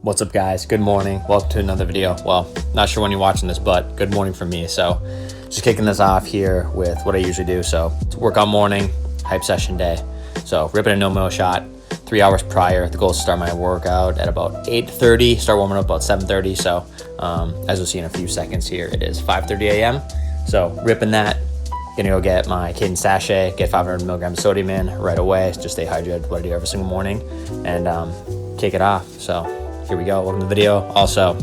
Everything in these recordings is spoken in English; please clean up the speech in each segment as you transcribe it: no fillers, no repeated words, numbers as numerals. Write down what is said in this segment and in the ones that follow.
What's up, guys? Good morning. Welcome to another video. Well, not sure when you're watching this, but good morning from me. So just kicking this off here with what I usually do. So it's workout morning, hype session day. So ripping a no-mo shot 3 hours prior. The goal is to start my workout at about 8:30, start warming up about 7:30. So as you'll see in a few seconds here, it is 5:30 a.m. So ripping that, gonna go get my Cadence sachet, get 500 milligrams of sodium in right away. Just stay hydrated, what I do every single morning, and kick it off. So here we go. Welcome to the video. Also,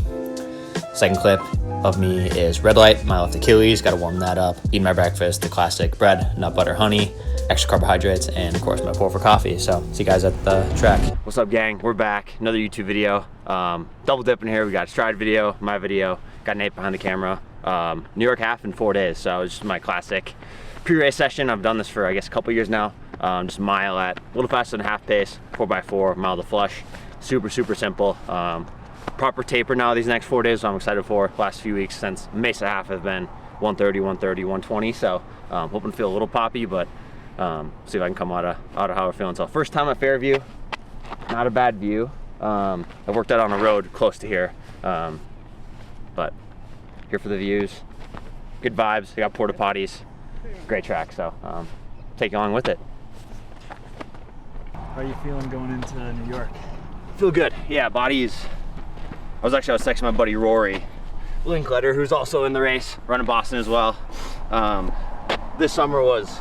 second clip of me is red light, my left Achilles. Got to warm that up. Eat my breakfast, the classic bread, nut butter, honey, extra carbohydrates, and of course my pour for coffee. So see you guys at the track. What's up, gang? We're back. Another YouTube video. Double dipping here. We got a STRYD video, my video. Got Nate behind the camera. New York half in 4 days. So it's just my classic pre-race session. I've done this for I guess a couple years now. Just a mile at a little faster than half pace, 4x4, mile to flush. Super simple. Proper taper now these next 4 days, so I'm excited for. Last few weeks since Mesa half have been 130, 120. So hoping to feel a little poppy, but see if I can come out of how we're feeling. So first time at Fairview, not a bad view. I worked out on a road close to here, but here for the views. Good vibes. I got porta potties. Great track. So take you along with it. How are you feeling going into New York? Feel good. Yeah, body's. I was texting my buddy Rory Linkletter, who's also in the race, running Boston as well. This summer was,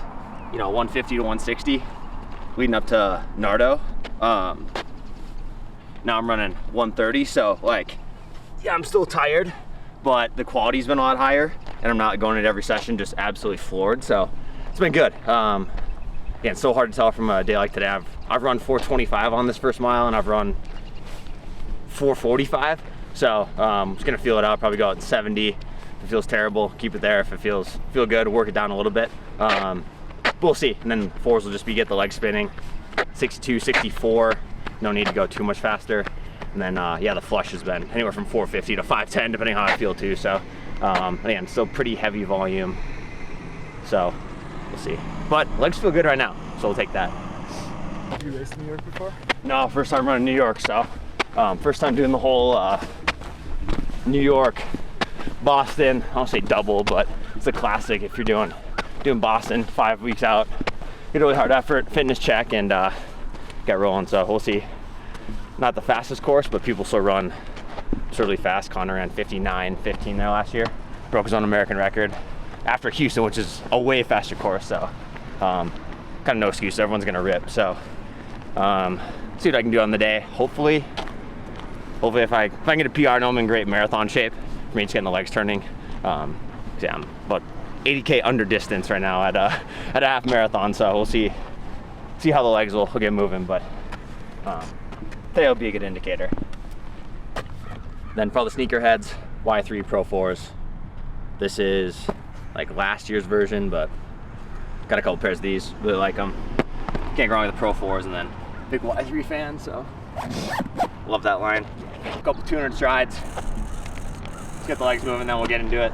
150 to 160, leading up to Nardo. Now I'm running 130, so yeah, I'm still tired, but the quality's been a lot higher, and I'm not going at every session, just absolutely floored. So it's been good. Yeah, it's so hard to tell from a day like today. I've run 425 on this first mile, and I've run 445. So I'm just gonna feel it out. Probably go out in 70. If it feels terrible, keep it there. If it feel good, work it down a little bit. We'll see. And then fours will just be get the leg spinning. 62, 64. No need to go too much faster. And then yeah, the flush has been anywhere from 450 to 510, depending on how I feel too. So again, still pretty heavy volume. So we'll see. But legs feel good right now, so we'll take that. Have you raced in New York before? No, first time running New York, so first time doing the whole New York, Boston. I don't say double, but it's a classic. If you're doing Boston 5 weeks out, get a really hard effort, fitness check, and get rolling. So we'll see. Not the fastest course, but people still run absurdly fast. Connor ran 59:15 there last year, broke his own American record after Houston, which is a way faster course. So kind of no excuse. Everyone's gonna rip. So see what I can do on the day. Hopefully if I can get a PR, I'm in great marathon shape. For me, just getting the legs turning. Yeah, I'm about 80K under distance right now at a half marathon. So we'll see how the legs will get moving. But today will be a good indicator. Then for all the sneakerheads, Y3 Pro 4s. This is like last year's version, but got a couple pairs of these. Really like them. Can't go wrong with the Pro 4s, and then big Y3 fan, so love that line. A couple 200 strides. Let's get the legs moving, then we'll get into it.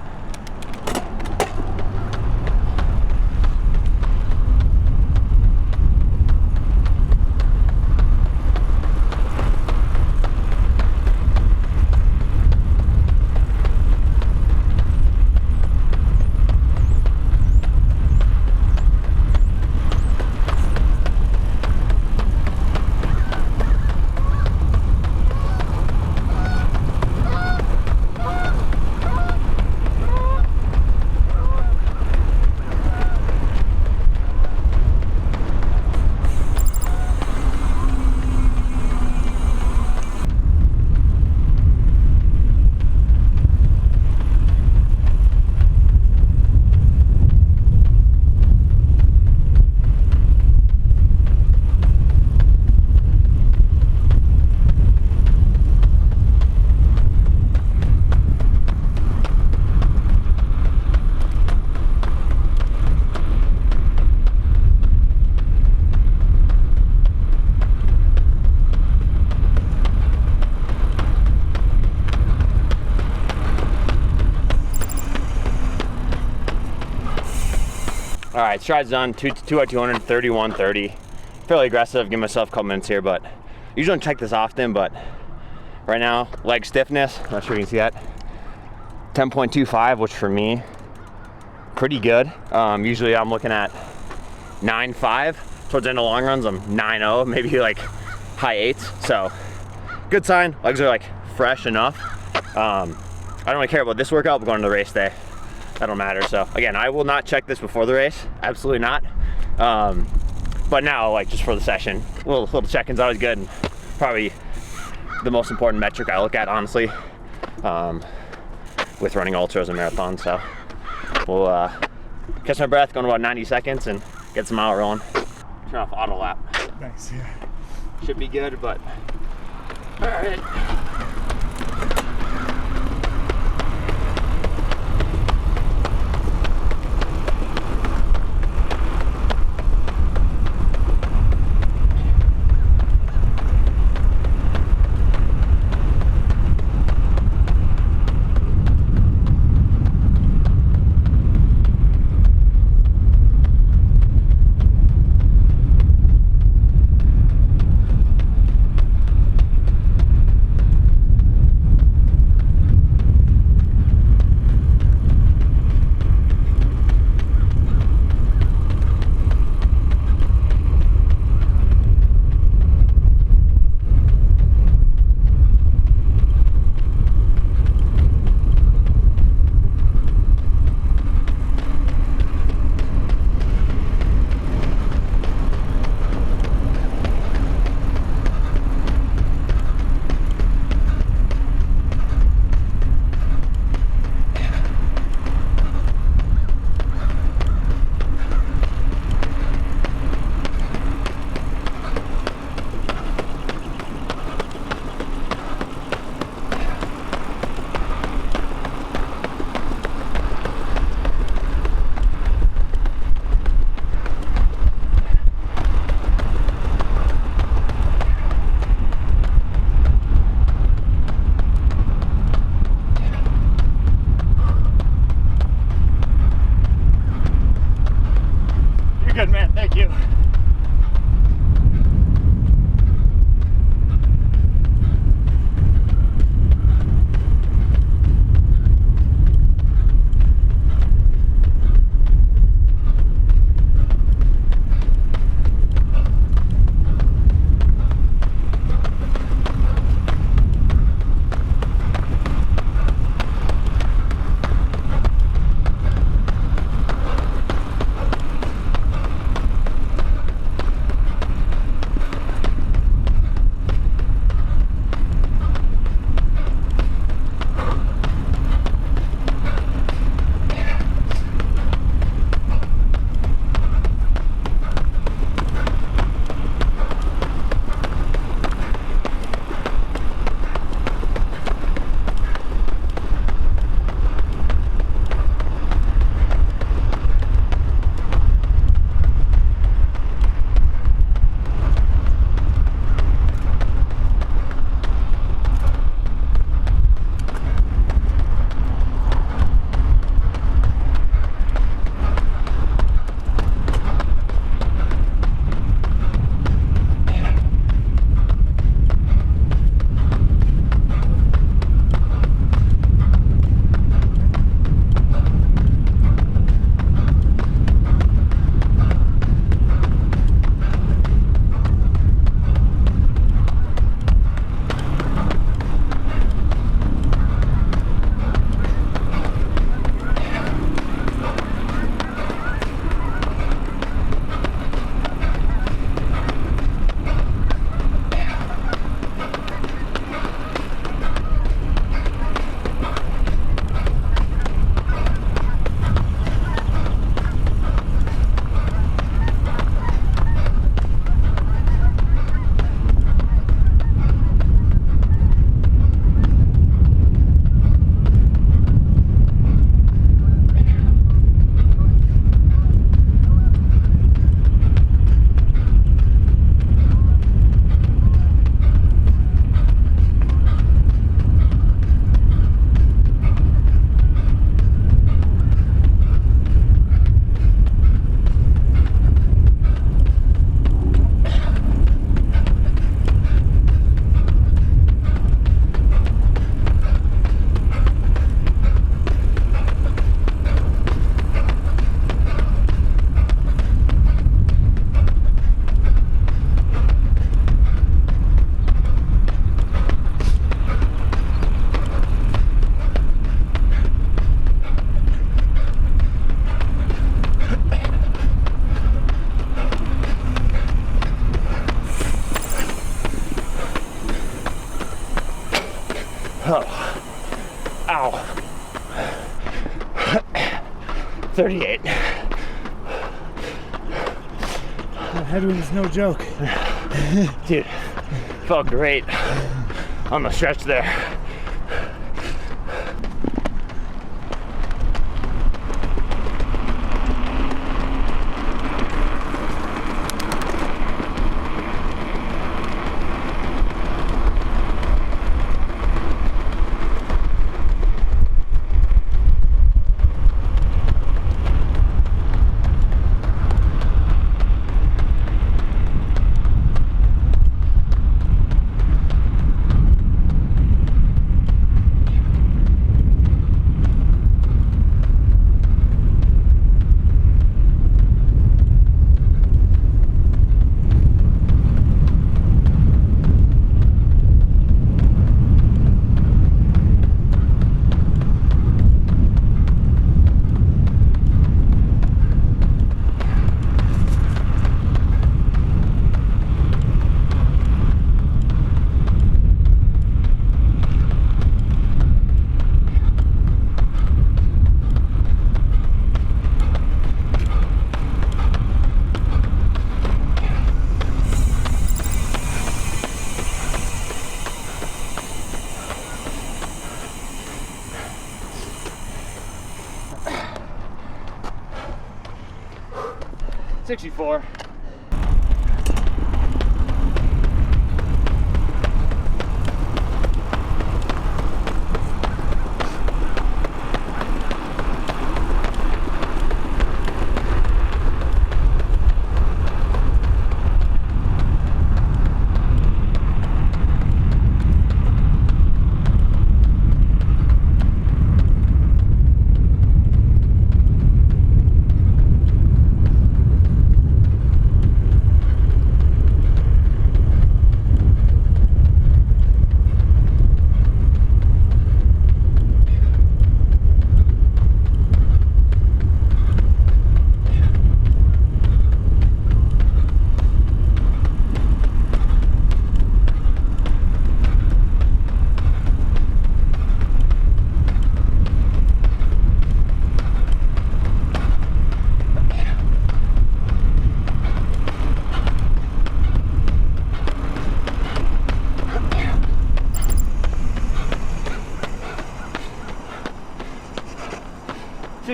All right, strides done, 2 at 200, 31:30. Fairly aggressive, give myself a couple minutes here, but usually don't check this often, but Right now, leg stiffness, not sure you can see that, 10.25, which for me, pretty good. Usually I'm looking at 9.5. Towards the end of long runs, I'm 9.0, maybe like high 8s. So good sign. Legs are like fresh enough. I don't really care about this workout, but going to the race day, that don't matter. So again, I will not check this before the race, absolutely not. But now, like just for the session, little check-ins always good, and probably the most important metric I look at, honestly, with running ultras and marathons. So we'll catch my breath, going about 90 seconds, and get some mile rolling. Turn off auto lap. Nice, yeah. Should be good, but all right. Oh. Ow. 38. The headwind's no joke. Dude, felt great on the stretch there. $64.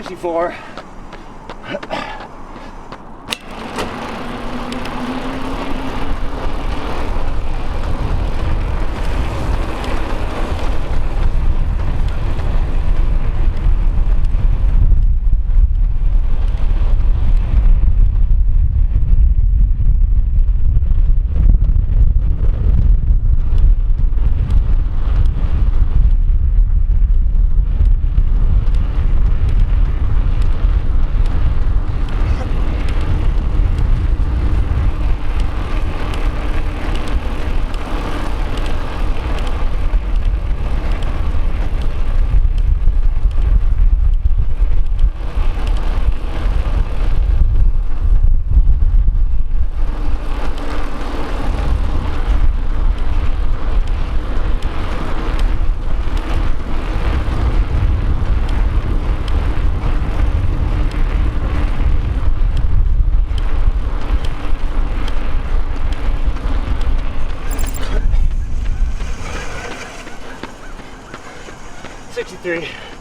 64. $63.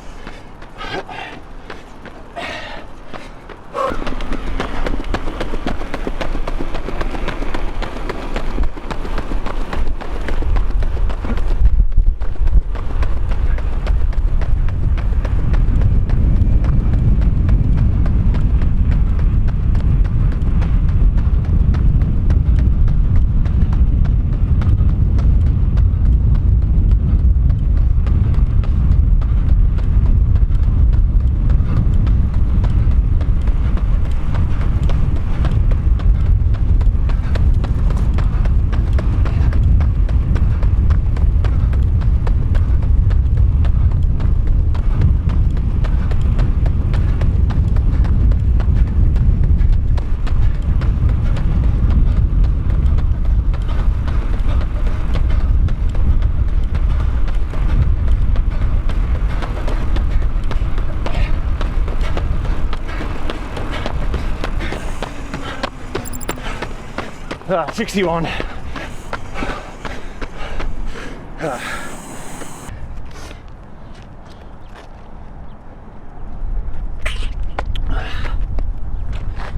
61. That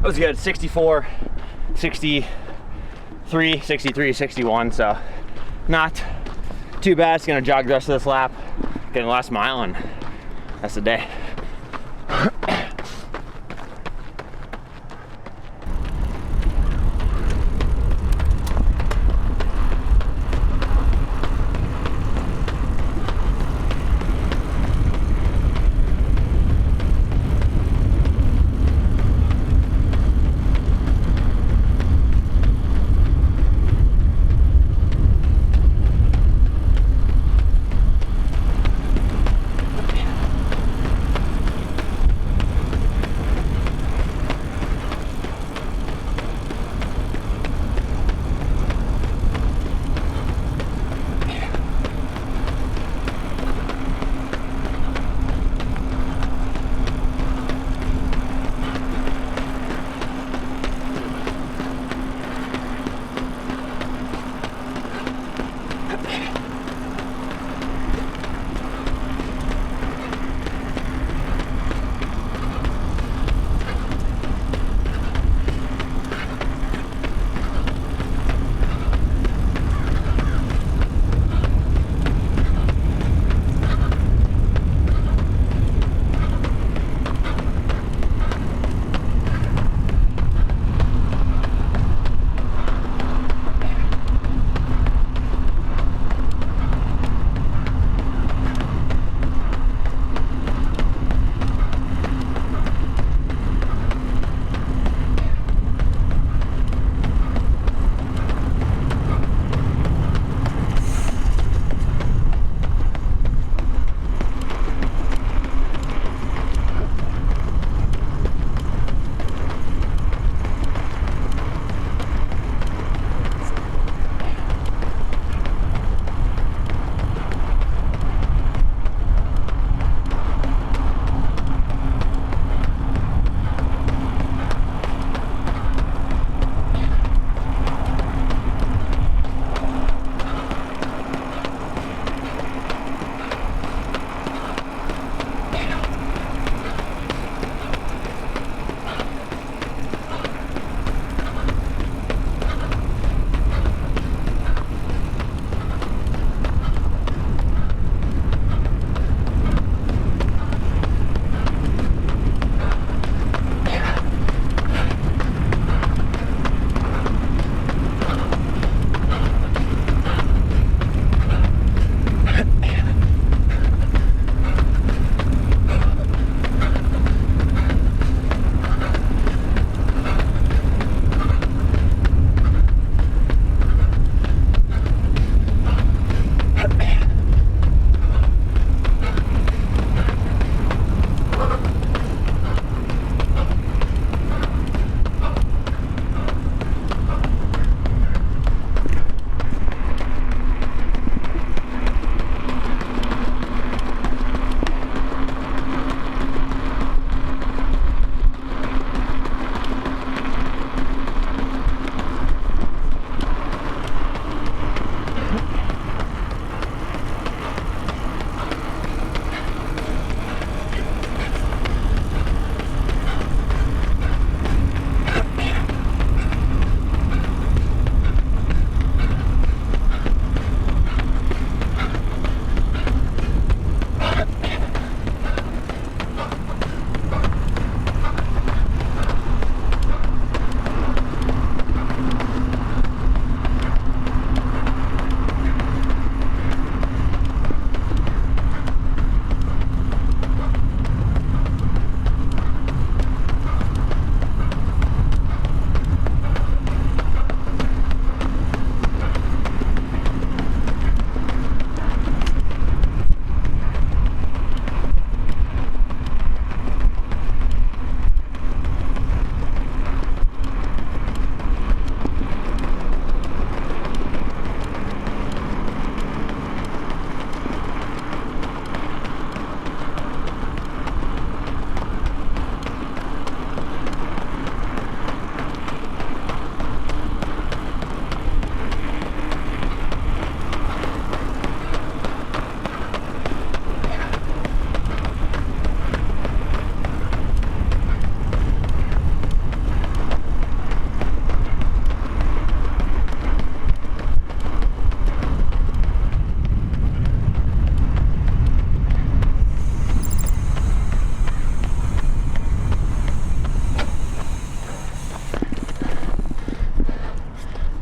was good. 64, 63, 63, 61. So not too bad. Just gonna jog the rest of this lap, getting the last mile, and that's the day.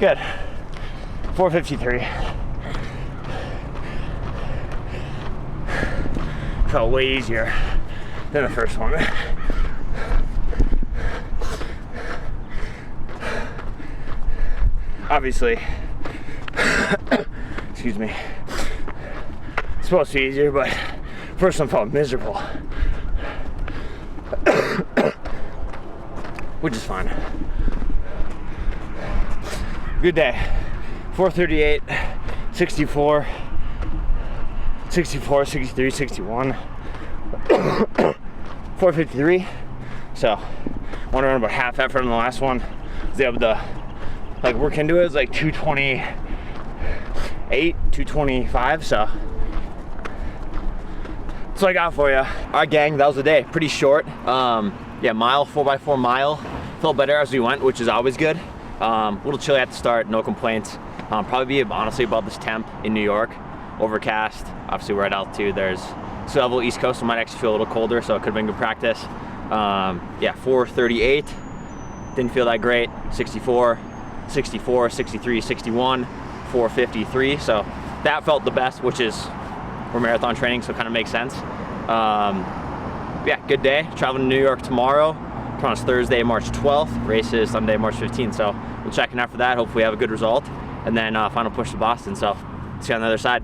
Good. 4:53. Felt way easier than the first one. Obviously, excuse me, it's supposed to be easier, but first one felt miserable. Which is fine. Good day. 4:38, 64, 64, 63, 61, 4:53. So, want to run about half effort on the last one. Was able to like work into it. It was like 228, 225. So, that's what I got for you. All right, gang, that was the day. Pretty short. Yeah, mile, 4x4 mile. Felt better as we went, which is always good. A little chilly at the start, no complaints. Probably be honestly about this temp in New York. Overcast, obviously we're at altitude. There's still level East Coast, so it might actually feel a little colder, so it could have been good practice. Yeah, 4:38, didn't feel that great. 64, 64, 63, 61, 4:53. So that felt the best, which is we're marathon training, so it kind of makes sense. Yeah, good day. Traveling to New York tomorrow. Tomorrow's Thursday, March 12th. Race is Sunday, March 15th. So we'll check in after that. Hopefully we have a good result. And then final push to Boston. So see you on the other side.